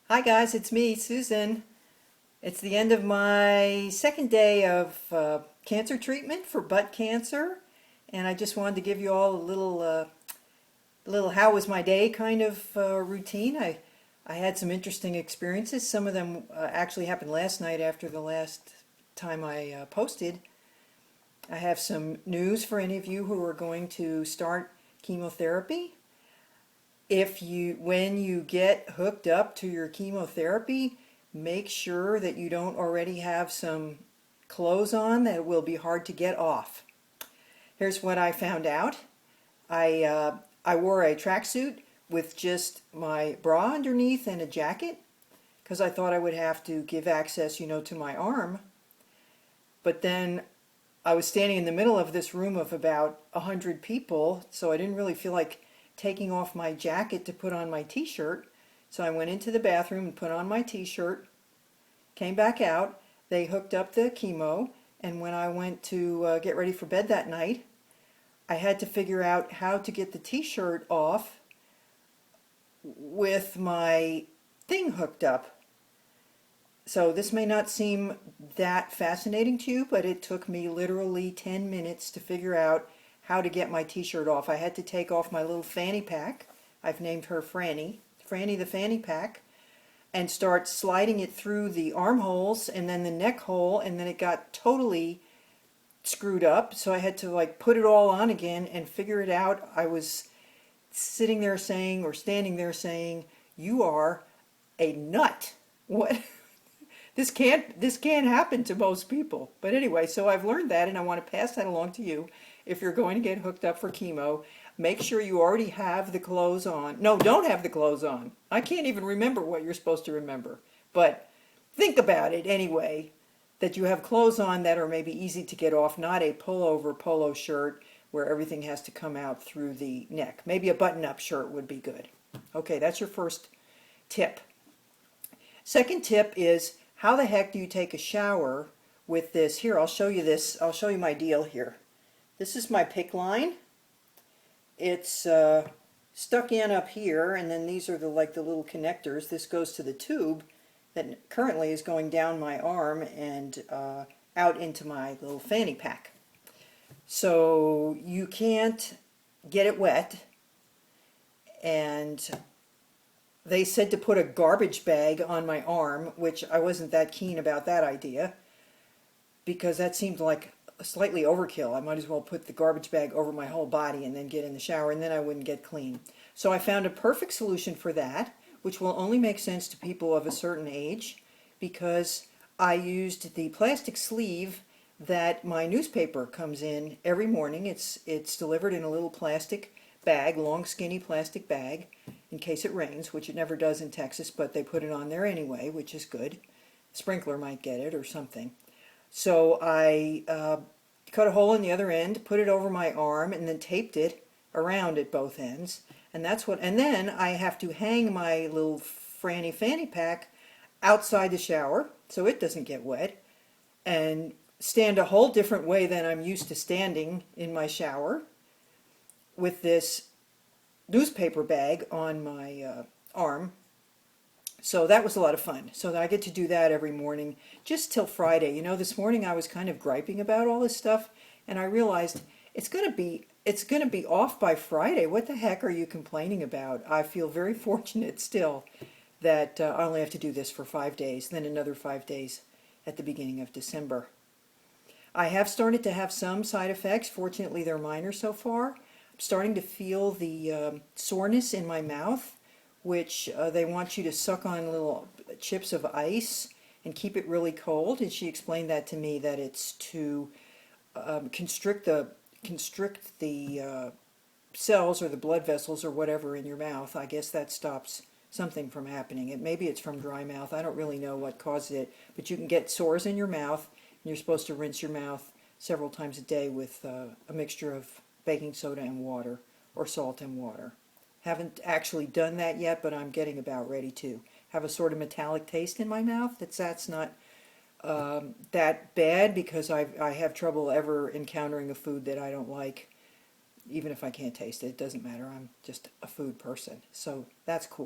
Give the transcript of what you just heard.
Hi guys, it's me, Susan. It's the end of my second day of cancer treatment for butt cancer, and I just wanted to give you all a little how was my day kind of routine. I had some interesting experiences. Some of them actually happened last night after the last time I posted. I have some news for any of you who are going to start chemotherapy. When you get hooked up to your chemotherapy, make sure that you don't already have some clothes on that will be hard to get off. Here's what I found out. I wore a tracksuit with just my bra underneath and a jacket because I thought I would have to give access, to my arm. But then I was standing in the middle of this room of about 100 people, so I didn't really feel like taking off my jacket to put on my t-shirt. So I went into the bathroom and put on my t-shirt, came back out. They hooked up the chemo, and when I went to get ready for bed that night, I had to figure out how to get the t-shirt off with my thing hooked up. So this may not seem that fascinating to you, but it took me literally 10 minutes to figure out how to get my t-shirt off. I had to take off my little fanny pack. I've named her Franny, Franny the fanny pack, and start sliding it through the armholes and then the neck hole, and then it got totally screwed up. So I had to put it all on again and figure it out. I was sitting there saying, or standing there saying, "You are a nut. What?" This can't happen to most people. But anyway, so I've learned that, and I want to pass that along to you. If you're going to get hooked up for chemo, make sure you already have the clothes on. No, don't have the clothes on. I can't even remember what you're supposed to remember. But think about it anyway, that you have clothes on that are maybe easy to get off, not a pullover polo shirt where everything has to come out through the neck. Maybe a button-up shirt would be good. Okay, that's your first tip. Second tip is, how the heck do you take a shower with this? Here, I'll show you this. I'll show you my deal here. This is my PICC line. It's stuck in up here, and then these are the little connectors. This goes to the tube that currently is going down my arm and out into my little fanny pack. So you can't get it wet, and they said to put a garbage bag on my arm, which I wasn't that keen about that idea because that seemed like slightly overkill. I might as well put the garbage bag over my whole body and then get in the shower, and then I wouldn't get clean. So I found a perfect solution for that, which will only make sense to people of a certain age, because I used the plastic sleeve that my newspaper comes in every morning. It's delivered in a little plastic bag, long skinny plastic bag, in case it rains, which it never does in Texas, but they put it on there anyway, which is good. Sprinkler might get it or something. So I cut a hole in the other end, put it over my arm, and then taped it around at both ends. And then I have to hang my little Franny fanny pack outside the shower so it doesn't get wet, and stand a whole different way than I'm used to standing in my shower with this newspaper bag on my arm. So that was a lot of fun. So I get to do that every morning just till Friday. This morning I was kind of griping about all this stuff, and I realized it's going to be off by Friday. What the heck are you complaining about? I feel very fortunate still that I only have to do this for 5 days, then another 5 days at the beginning of December. I have started to have some side effects. Fortunately, they're minor so far. I'm starting to feel the soreness in my mouth, which they want you to suck on little chips of ice and keep it really cold. And she explained that to me, that it's to constrict the cells or the blood vessels or whatever in your mouth. I guess that stops something from happening. Maybe it's from dry mouth. I don't really know what causes it, but you can get sores in your mouth, and you're supposed to rinse your mouth several times a day with a mixture of baking soda and water, or salt and water. Haven't actually done that yet, but I'm getting about ready to. Have a sort of metallic taste in my mouth. That's not that bad, because I have trouble ever encountering a food that I don't like. Even if I can't taste it, it doesn't matter. I'm just a food person. So that's cool.